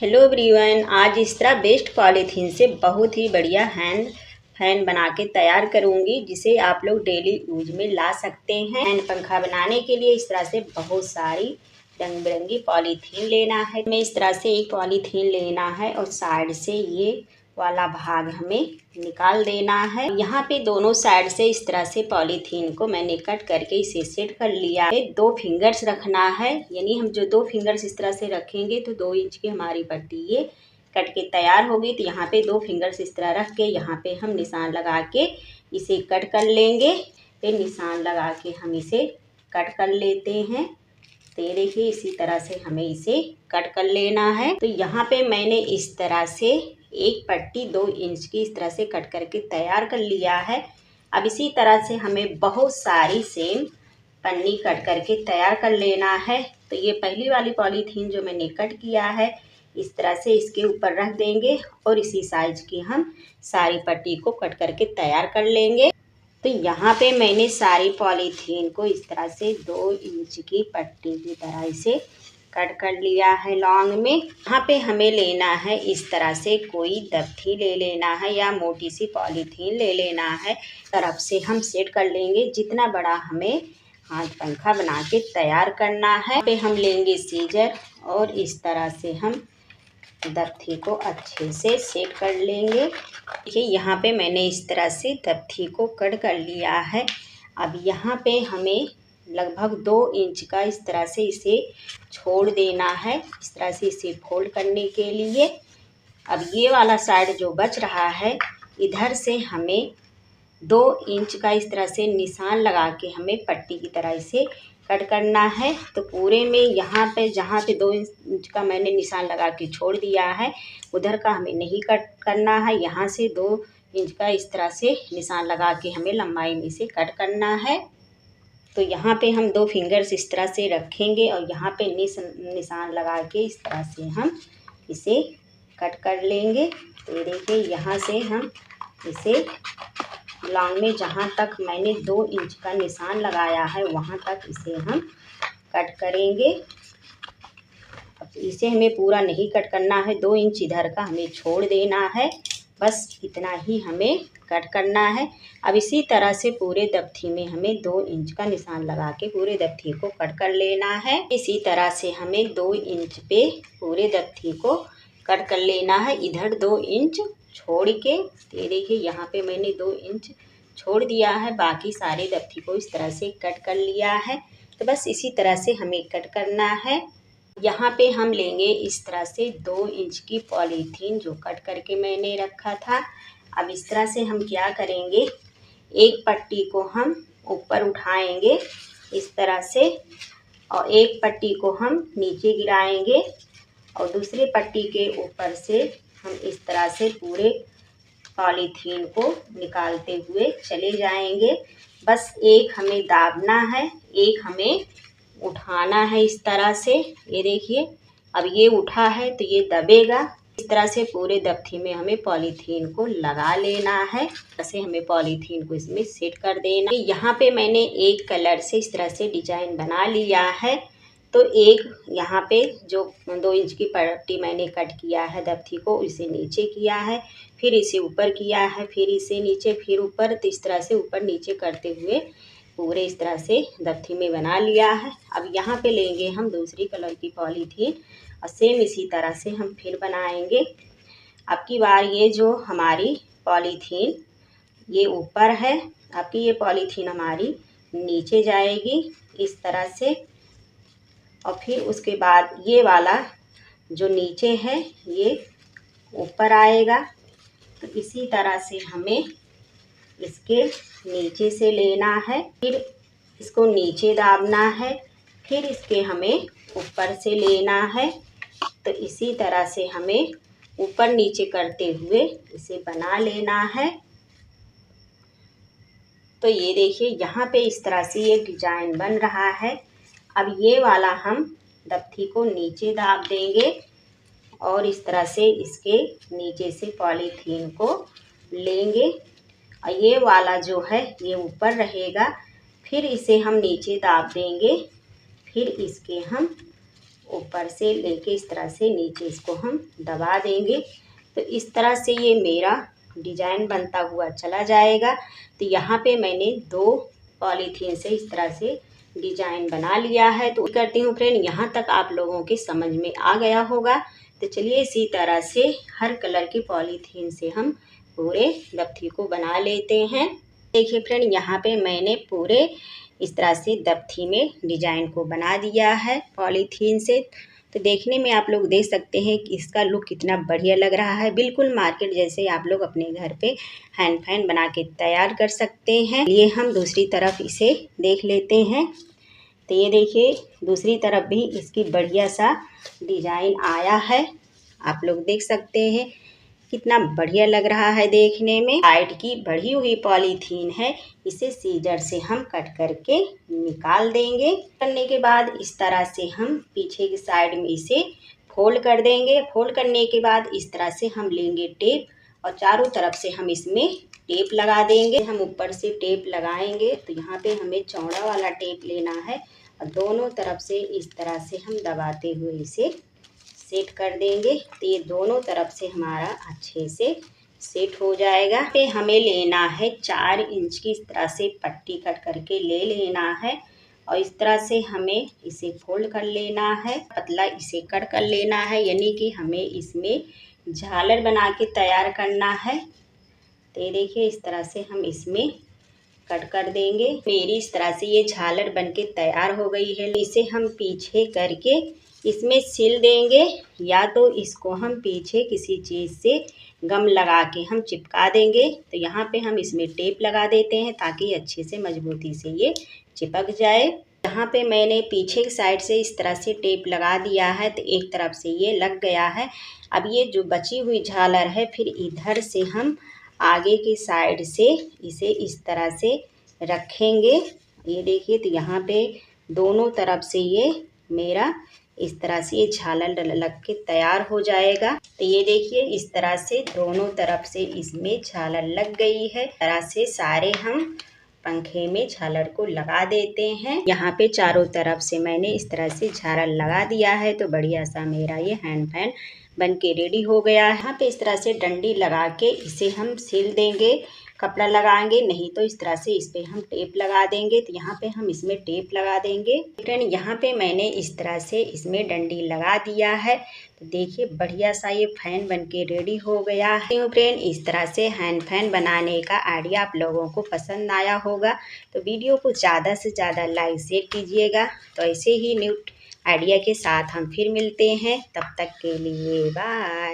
Hello everyone, आज इस तरह बेस्ट पॉलीथीन से बहुत ही बढ़िया हैंड फैन बना के तैयार करूंगी, जिसे आप लोग डेली यूज में ला सकते हैं। हैंड पंखा बनाने के लिए इस तरह से बहुत सारी रंग बिरंगी पॉलीथीन लेना है। हमें इस तरह से एक पॉलीथीन लेना है और साइड से ये वाला भाग हमें निकाल देना है। यहाँ पे दोनों साइड से इस तरह से पॉलीथीन को मैंने कट करके इसे सेट कर लिया है। 2 फिंगर्स रखना है, यानी हम जो 2 फिंगर्स इस तरह से रखेंगे तो 2 इंच की हमारी पट्टी ये कट के तैयार होगी। तो यहाँ पे 2 फिंगर्स इस तरह रख के यहाँ पे हम निशान लगा के इसे कट कर लेंगे। फिर निशान लगा के हम इसे कट कर लेते हैं। तो ये देखिए, इसी तरह से हमें इसे कट कर लेना है। तो यहाँ पे मैंने इस तरह से एक पट्टी 2 इंच की इस तरह से कट करके तैयार कर लिया है। अब इसी तरह से हमें बहुत सारी सेम पन्नी कट करके तैयार कर लेना है। तो ये पहली वाली पॉलीथीन जो मैंने कट किया है, इस तरह से इसके ऊपर रख देंगे और इसी साइज की हम सारी पट्टी को कट करके तैयार कर लेंगे। तो यहाँ पे मैंने सारी पॉलीथीन को इस तरह से 2 इंच की पट्टी की तरह इसे कट कर लिया है लॉन्ग में। यहाँ पे हमें लेना है इस तरह से कोई दफ्ती ले लेना है या मोटी सी पॉलीथीन ले लेना है। तरफ से हम सेट कर लेंगे जितना बड़ा हमें हाथ पंखा बना के तैयार करना है। पे हम लेंगे सीजर और इस तरह से हम दफ्ती को अच्छे से सेट कर लेंगे। देखिए, यहाँ पे मैंने इस तरह से दफ्ती को कट कर लिया है। अब यहाँ पे हमें लगभग 2 इंच का इस तरह से इसे छोड़ देना है, इस तरह से इसे फोल्ड करने के लिए। अब ये वाला साइड जो बच रहा है, इधर से हमें 2 इंच का इस तरह से निशान लगा के हमें पट्टी की तरह इसे कट करना है। तो पूरे में यहाँ पे जहाँ पे 2 इंच का मैंने निशान लगा के छोड़ दिया है, उधर का हमें नहीं कट करना है। यहाँ से 2 इंच का इस तरह से निशान लगा के हमें लंबाई में इसे कट करना है। तो यहाँ पे हम 2 फिंगर्स इस तरह से रखेंगे और यहाँ पे निशान लगा के इस तरह से हम इसे कट कर लेंगे। तो ये देखिए, यहाँ से हम इसे लॉन्ग में जहाँ तक मैंने 2 इंच का निशान लगाया है वहाँ तक इसे हम कट करेंगे। अब इसे हमें पूरा नहीं कट करना है, 2 इंच इधर का हमें छोड़ देना है, बस इतना ही हमें कट करना है। अब इसी तरह से पूरे दफ्ती में हमें 2 इंच का निशान लगा के पूरे दफ्ती को कट कर लेना है। इसी तरह से हमें 2 इंच पे पूरे दफ्ती को कट कर लेना है, इधर 2 इंच छोड़ के। ये देखिए, यहाँ पे मैंने 2 इंच छोड़ दिया है, बाकी सारे दफ्ती को इस तरह से कट कर लिया है। तो बस इसी तरह से हमें कट करना है। यहाँ पे हम लेंगे इस तरह से 2 इंच की पॉलीथीन जो कट करके मैंने रखा था। अब इस तरह से हम क्या करेंगे, एक पट्टी को हम ऊपर उठाएंगे इस तरह से और एक पट्टी को हम नीचे गिराएंगे और दूसरी पट्टी के ऊपर से हम इस तरह से पूरे पॉलीथीन को निकालते हुए चले जाएंगे। बस एक हमें दाबना है, एक हमें उठाना है इस तरह से। ये देखिए, अब ये उठा है तो ये दबेगा। इस तरह से पूरे दफ्ती में हमें पॉलीथीन को लगा लेना है। ऐसे हमें पॉलीथीन को इसमें सेट कर देना। यहाँ पे मैंने एक कलर से इस तरह से डिजाइन बना लिया है। तो एक यहाँ पे जो 2 इंच की पट्टी मैंने कट किया है दफ्ती को, इसे नीचे किया है, फिर इसे ऊपर किया है, फिर इसे नीचे, फिर ऊपर। तो इस तरह से ऊपर नीचे करते हुए पूरे इस तरह से दफ्ती में बना लिया है। अब यहाँ पे लेंगे हम दूसरी कलर की पॉलीथीन और सेम इसी तरह से हम फिर बनाएंगे। अब की बार ये जो हमारी पॉलीथीन ये ऊपर है, अब की ये पॉलीथीन हमारी नीचे जाएगी इस तरह से, और फिर उसके बाद ये वाला जो नीचे है ये ऊपर आएगा। तो इसी तरह से हमें इसके नीचे से लेना है, फिर इसको नीचे दाबना है, फिर इसके हमें ऊपर से लेना है। तो इसी तरह से हमें ऊपर नीचे करते हुए इसे बना लेना है। तो ये देखिए, यहाँ पे इस तरह से ये डिजाइन बन रहा है। अब ये वाला हम दफ्ती को नीचे दाब देंगे और इस तरह से इसके नीचे से पॉलीथीन को लेंगे और ये वाला जो है ये ऊपर रहेगा। फिर इसे हम नीचे दाब देंगे, फिर इसके हम ऊपर से लेके इस तरह से नीचे इसको हम दबा देंगे। तो इस तरह से ये मेरा डिजाइन बनता हुआ चला जाएगा। तो यहाँ पे मैंने 2 पॉलीथीन से इस तरह से डिजाइन बना लिया है। तो करती हूँ फ्रेंड, यहाँ तक आप लोगों के समझ में आ गया होगा। तो चलिए इसी तरह से हर कलर की पॉलीथीन से हम पूरे दफ्ती को बना लेते हैं। देखिए फ्रेंड, यहाँ पे मैंने पूरे इस तरह से दफ्ती में डिजाइन को बना दिया है पॉलीथीन से। तो देखने में आप लोग देख सकते हैं कि इसका लुक कितना बढ़िया लग रहा है। बिल्कुल मार्केट जैसे आप लोग अपने घर पे हैंड फैन बना के तैयार कर सकते हैं। ये हम दूसरी तरफ इसे देख लेते हैं। तो ये देखिए दूसरी तरफ भी इसकी बढ़िया सा डिजाइन आया है। आप लोग देख सकते हैं कितना बढ़िया लग रहा है देखने में। साइड की बढ़ी हुई पॉलीथीन है, इसे सीजर से हम कट करके निकाल देंगे। करने के बाद इस तरह से हम पीछे की साइड में इसे फोल्ड कर देंगे। फोल्ड करने के बाद इस तरह से हम लेंगे टेप और चारों तरफ से हम इसमें टेप लगा देंगे। हम ऊपर से टेप लगाएंगे तो यहाँ पे हमें चौड़ा वाला टेप लेना है और दोनों तरफ से इस तरह से हम दबाते हुए इसे सेट कर देंगे। तो ये दोनों तरफ से हमारा अच्छे से सेट हो जाएगा। पे हमें लेना है 4 इंच की इस तरह से पट्टी कट करके ले लेना है और इस तरह से हमें इसे फोल्ड कर लेना है। पतला इसे कट कर लेना है, यानी कि हमें इसमें झालर बना के तैयार करना है। तो ये देखिए इस तरह से हम इसमें कट कर देंगे। मेरी इस तरह से ये झालर बनके तैयार हो गई है। इसे हम पीछे करके इसमें सिल देंगे, या तो इसको हम पीछे किसी चीज़ से गम लगा के हम चिपका देंगे। तो यहाँ पे हम इसमें टेप लगा देते हैं ताकि अच्छे से मजबूती से ये चिपक जाए। यहाँ पे मैंने पीछे की साइड से इस तरह से टेप लगा दिया है, तो एक तरफ से ये लग गया है। अब ये जो बची हुई झालर है, फिर इधर से हम आगे की साइड से इसे इस तरह से रखेंगे। ये देखिए, तो यहाँ पे दोनों तरफ से ये मेरा इस तरह से ये झालर लग के तैयार हो जाएगा। तो ये देखिए इस तरह से दोनों तरफ से इसमें झालर लग गई है। इस तरह से सारे हम पंखे में झालर को लगा देते हैं। यहाँ पे चारों तरफ से मैंने इस तरह से झालर लगा दिया है। तो बढ़िया सा मेरा ये हैंड फैन बन के रेडी हो गया है। यहाँ पे इस तरह से डंडी लगा के इसे हम सिल देंगे, कपड़ा लगाएंगे, नहीं तो इस तरह से इस पे हम टेप लगा देंगे। तो यहाँ पे हम इसमें टेप लगा देंगे। फ्रेंड, यहाँ पे मैंने इस तरह से इसमें डंडी लगा दिया है। तो देखिए बढ़िया सा ये फैन बनके रेडी हो गया है। फ्रेंड, इस तरह से हैंड फैन बनाने का आइडिया आप लोगों को पसंद आया होगा। तो वीडियो को ज़्यादा से ज़्यादा लाइक शेयर कीजिएगा। तो ऐसे ही न्यू आइडिया के साथ हम फिर मिलते हैं। तब तक के लिए बाय।